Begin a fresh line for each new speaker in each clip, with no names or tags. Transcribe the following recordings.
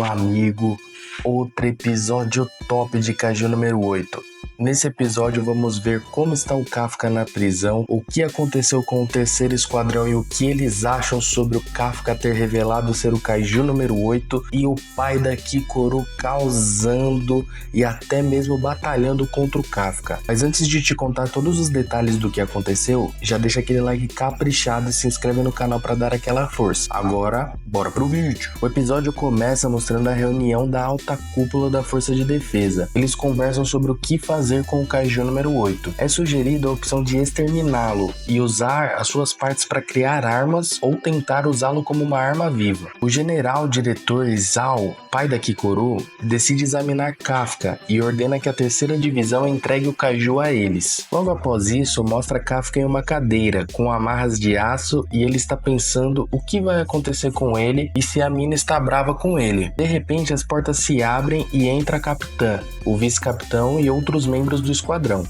Meu amigo, outro episódio top de Kaiju número 8. Nesse episódio vamos ver como está o Kafka na prisão, o que aconteceu com o terceiro esquadrão e o que eles acham sobre o Kafka ter revelado ser o Kaiju número 8 e o pai da Kikoru causando e até mesmo batalhando contra o Kafka. Mas antes de te contar todos os detalhes do que aconteceu, já deixa aquele like caprichado e se inscreve no canal para dar aquela força. Agora, bora pro vídeo. O episódio começa mostrando a reunião da alta cúpula da Força de Defesa. Eles conversam sobre o que fazer com o Kaiju número 8. É sugerido a opção de exterminá-lo e usar as suas partes para criar armas ou tentar usá-lo como uma arma viva. O general diretor Zao, pai da Kikoru, decide examinar Kafka e ordena que a terceira divisão entregue o Kaiju a eles. Logo após isso, mostra Kafka em uma cadeira com amarras de aço e ele está pensando o que vai acontecer com ele e se a mina está brava com ele. De repente, as portas se abrem e entra a capitã, o vice-capitão e outros membros do esquadrão,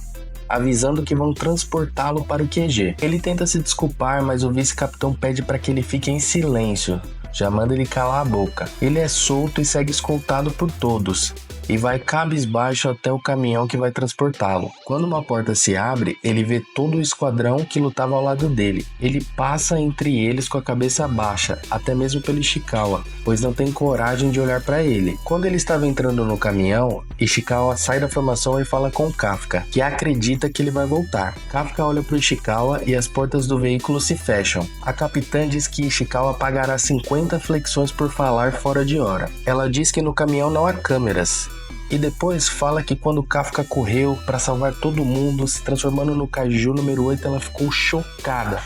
avisando que vão transportá-lo para o QG. Ele tenta se desculpar, mas o vice-capitão pede para que ele fique em silêncio, já manda ele calar a boca. Ele é solto e segue escoltado por todos, e vai cabisbaixo até o caminhão que vai transportá-lo. Quando uma porta se abre, ele vê todo o esquadrão que lutava ao lado dele. Ele passa entre eles com a cabeça baixa, até mesmo pelo Ishikawa, pois não tem coragem de olhar para ele. Quando ele estava entrando no caminhão, Ishikawa sai da formação e fala com Kafka, que acredita que ele vai voltar. Kafka olha para o Ishikawa e as portas do veículo se fecham. A capitã diz que Ishikawa pagará 50 flexões por falar fora de hora. Ela diz que no caminhão não há câmeras. E depois fala que quando Kafka correu para salvar todo mundo, se transformando no Kaiju número 8, ela ficou chocada,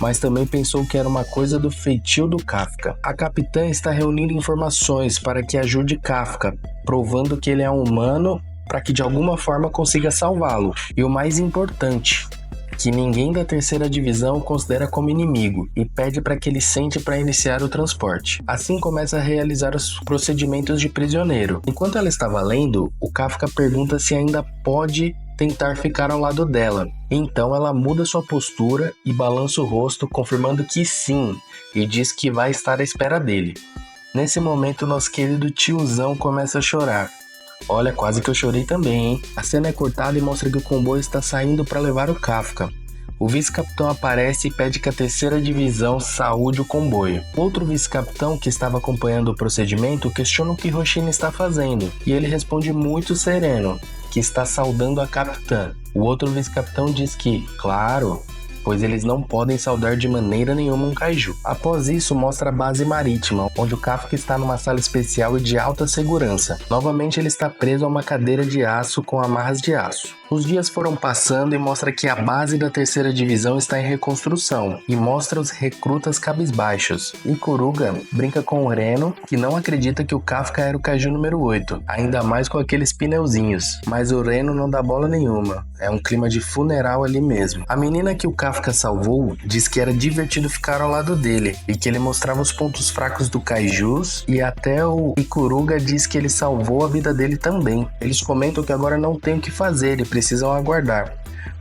mas também pensou que era uma coisa do feitio do Kafka. A capitã está reunindo informações para que ajude Kafka, provando que ele é um humano para que de alguma forma consiga salvá-lo. E o mais importante, que ninguém da terceira divisão o considera como inimigo e pede para que ele sente para iniciar o transporte. Assim começa a realizar os procedimentos de prisioneiro. Enquanto ela estava lendo, o Kafka pergunta se ainda pode tentar ficar ao lado dela. Então ela muda sua postura e balança o rosto, confirmando que sim, e diz que vai estar à espera dele. Nesse momento, nosso querido tiozão começa a chorar. Olha, quase que eu chorei também, hein? A cena é cortada e mostra que o comboio está saindo para levar o Kafka. O vice-capitão aparece e pede que a terceira divisão saúde o comboio. Outro vice-capitão que estava acompanhando o procedimento questiona o que Hoshino está fazendo, e ele responde muito sereno, que está saudando a capitã. O outro vice-capitão diz que, claro, pois eles não podem saudar de maneira nenhuma um Kaiju. Após isso, mostra a base marítima, onde o Kafka está numa sala especial e de alta segurança. Novamente, ele está preso a uma cadeira de aço com amarras de aço. Os dias foram passando e mostra que a base da terceira divisão está em reconstrução, e mostra os recrutas cabisbaixos. E Kuruga brinca com o Reno, que não acredita que o Kafka era o Kaiju número 8, ainda mais com aqueles pneuzinhos. Mas o Reno não dá bola nenhuma, é um clima de funeral ali mesmo. A menina que o Kafka salvou diz que era divertido ficar ao lado dele, e que ele mostrava os pontos fracos do Kaijus, e até o Ikuruga diz que ele salvou a vida dele também. Eles comentam que agora não tem o que fazer e precisam aguardar,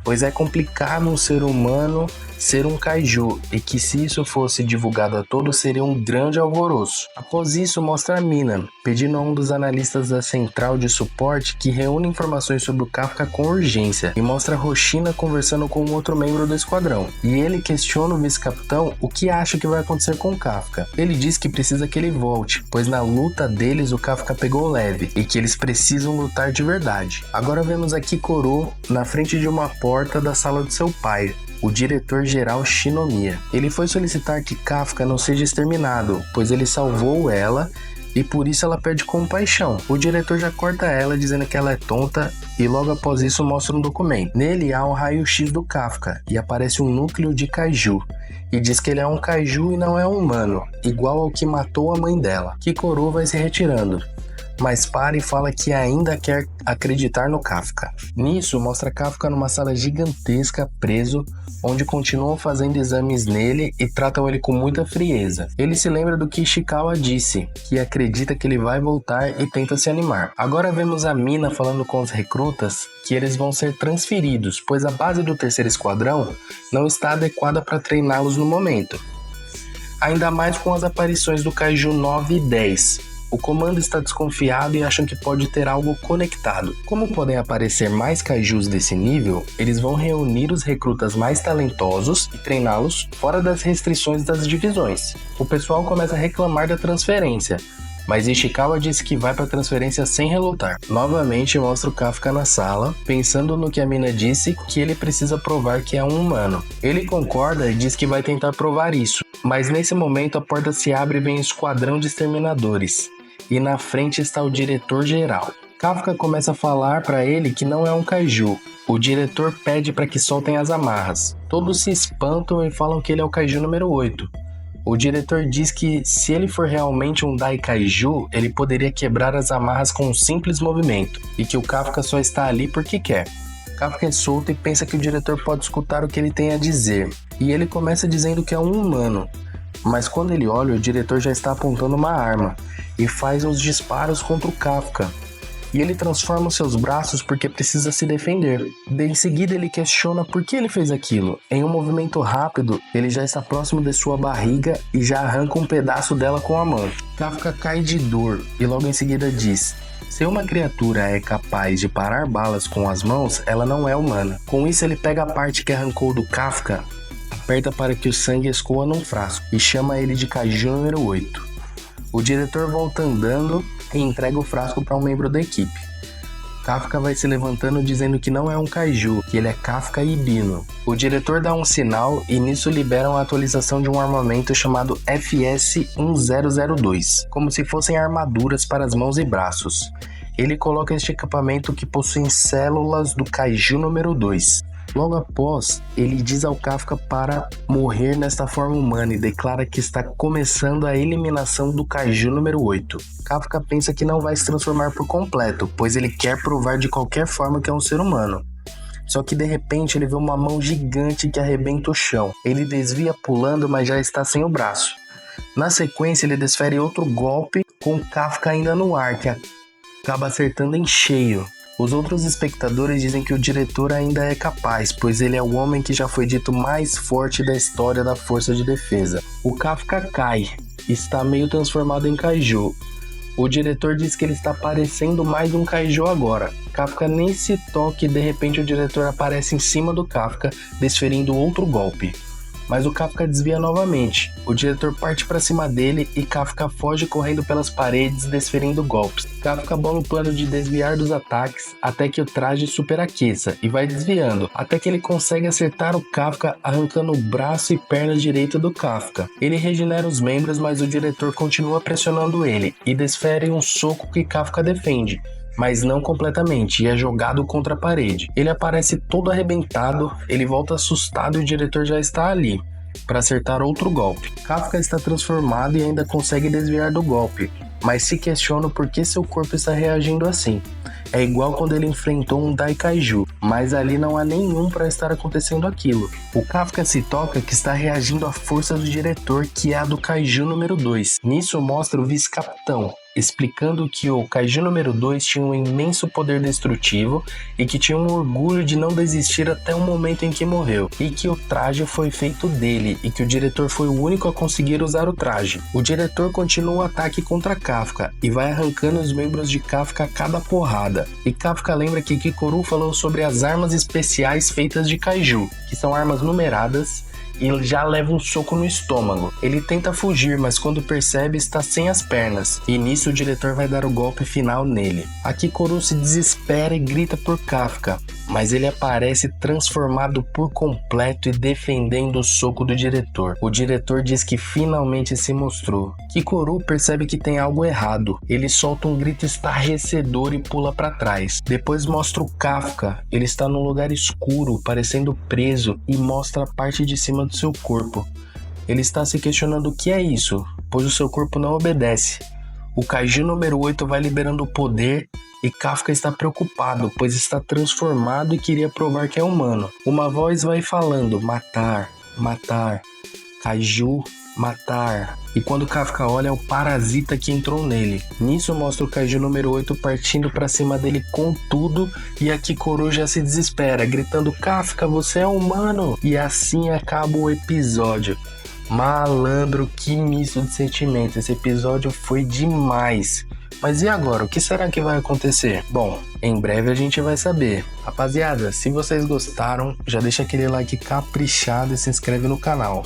pois é complicado um ser humano ser um Kaiju, e que se isso fosse divulgado a todos seria um grande alvoroço. Após isso, mostra a Mina pedindo a um dos analistas da central de suporte que reúne informações sobre o Kafka com urgência, e mostra Hoshina conversando com um outro membro do esquadrão, e ele questiona o vice-capitão o que acha que vai acontecer com o Kafka. Ele diz que precisa que ele volte, pois na luta deles o Kafka pegou leve e que eles precisam lutar de verdade. Agora vemos a Kikoru na frente de uma porta da sala de seu pai, o diretor-geral Shinomiya. Ele foi solicitar que Kafka não seja exterminado, pois ele salvou ela e por isso ela perde compaixão. O diretor já corta ela dizendo que ela é tonta e logo após isso mostra um documento. Nele há um raio-x do Kafka e aparece um núcleo de Kaiju. E diz que ele é um Kaiju e não é um humano, igual ao que matou a mãe dela. Kikoru vai se retirando, mas para e fala que ainda quer acreditar no Kafka. Nisso, mostra Kafka numa sala gigantesca, preso, onde continuam fazendo exames nele e tratam ele com muita frieza. Ele se lembra do que Ishikawa disse, que acredita que ele vai voltar e tenta se animar. Agora vemos a Mina falando com os recrutas que eles vão ser transferidos, pois a base do terceiro esquadrão não está adequada para treiná-los no momento. Ainda mais com as aparições do Kaiju 9 e 10. O comando está desconfiado e acham que pode ter algo conectado. Como podem aparecer mais kaijus desse nível, eles vão reunir os recrutas mais talentosos e treiná-los fora das restrições das divisões. O pessoal começa a reclamar da transferência, mas Ishikawa disse que vai para a transferência sem relutar. Novamente mostra o Kafka na sala, pensando no que a mina disse, que ele precisa provar que é um humano. Ele concorda e diz que vai tentar provar isso, mas nesse momento a porta se abre e vem um esquadrão de exterminadores, e na frente está o diretor-geral. Kafka começa a falar para ele que não é um kaiju. O diretor pede para que soltem as amarras. Todos se espantam e falam que ele é o kaiju número 8. O diretor diz que se ele for realmente um Daikaiju, ele poderia quebrar as amarras com um simples movimento, e que o Kafka só está ali porque quer. Kafka é solto e pensa que o diretor pode escutar o que ele tem a dizer, e ele começa dizendo que é um humano. Mas quando ele olha, o diretor já está apontando uma arma, e faz uns disparos contra o Kafka. E ele transforma os seus braços porque precisa se defender. Em seguida ele questiona por que ele fez aquilo. Em um movimento rápido, ele já está próximo de sua barriga e já arranca um pedaço dela com a mão. Kafka cai de dor e logo em seguida diz: se uma criatura é capaz de parar balas com as mãos, ela não é humana. Com isso ele pega a parte que arrancou do Kafka, aperta para que o sangue escoa num frasco e chama ele de Kaiju número 8. O diretor volta andando e entrega o frasco para um membro da equipe. Kafka vai se levantando dizendo que não é um kaiju, que ele é Kafka Ibino. O diretor dá um sinal e nisso liberam a atualização de um armamento chamado FS-1002, como se fossem armaduras para as mãos e braços. Ele coloca este equipamento que possui células do kaiju número 2. Logo após, ele diz ao Kafka para morrer nesta forma humana e declara que está começando a eliminação do kaiju número 8. Kafka pensa que não vai se transformar por completo, pois ele quer provar de qualquer forma que é um ser humano. Só que de repente ele vê uma mão gigante que arrebenta o chão. Ele desvia pulando, mas já está sem o braço. Na sequência ele desfere outro golpe com Kafka ainda no ar, que acaba acertando em cheio. Os outros espectadores dizem que o diretor ainda é capaz, pois ele é o homem que já foi dito mais forte da história da Força de Defesa. O Kafka cai, está meio transformado em kaiju. O diretor diz que ele está parecendo mais um kaiju agora. Kafka nem se toca e de repente o diretor aparece em cima do Kafka, desferindo outro golpe. Mas o Kafka desvia novamente. O diretor parte para cima dele e Kafka foge correndo pelas paredes, desferindo golpes. Kafka bola o plano de desviar dos ataques até que o traje superaqueça e vai desviando, até que ele consegue acertar o Kafka arrancando o braço e perna direita do Kafka. Ele regenera os membros, mas o diretor continua pressionando ele e desfere um soco que Kafka defende, mas não completamente, e é jogado contra a parede. Ele aparece todo arrebentado, ele volta assustado e o diretor já está ali para acertar outro golpe. Kafka está transformado e ainda consegue desviar do golpe, mas se questiona por que seu corpo está reagindo assim. É igual quando ele enfrentou um Daikaiju, mas ali não há nenhum para estar acontecendo aquilo. O Kafka se toca que está reagindo à força do diretor, que é a do Kaiju número 2. Nisso mostra o vice-capitão, explicando que o Kaiju número 2 tinha um imenso poder destrutivo e que tinha um orgulho de não desistir até o momento em que morreu, e que o traje foi feito dele e que o diretor foi o único a conseguir usar o traje. O diretor continua o ataque contra Kafka e vai arrancando os membros de Kafka a cada porrada. E Kafka lembra que Kikoru falou sobre as armas especiais feitas de Kaiju, que são armas numeradas, e já leva um soco no estômago. Ele tenta fugir, mas quando percebe está sem as pernas, e nisso o diretor vai dar o golpe final nele. A Kikoru se desespera e grita por Kafka, mas ele aparece transformado por completo e defendendo o soco do diretor. O diretor diz que finalmente se mostrou. Kikoru percebe que tem algo errado. Ele solta um grito estarrecedor e pula para trás. Depois mostra o Kafka. Ele está num lugar escuro, parecendo preso, e mostra a parte de cima do seu corpo. Ele está se questionando o que é isso, pois o seu corpo não obedece. O Kaiju número 8 vai liberando o poder e Kafka está preocupado, pois está transformado e queria provar que é humano. Uma voz vai falando: matar, matar, Kaiju, matar. E quando Kafka olha, é o parasita que entrou nele. Nisso mostra o Kaiju número 8 partindo pra cima dele com tudo, e a Kikoru já se desespera, gritando: Kafka, você é humano! E assim acaba o episódio. Malandro, que misto de sentimentos. Esse episódio foi demais. Mas e agora? O que será que vai acontecer? Bom, em breve a gente vai saber. Rapaziada, se vocês gostaram, já deixa aquele like caprichado e se inscreve no canal.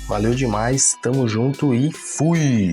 Valeu demais, tamo junto e fui!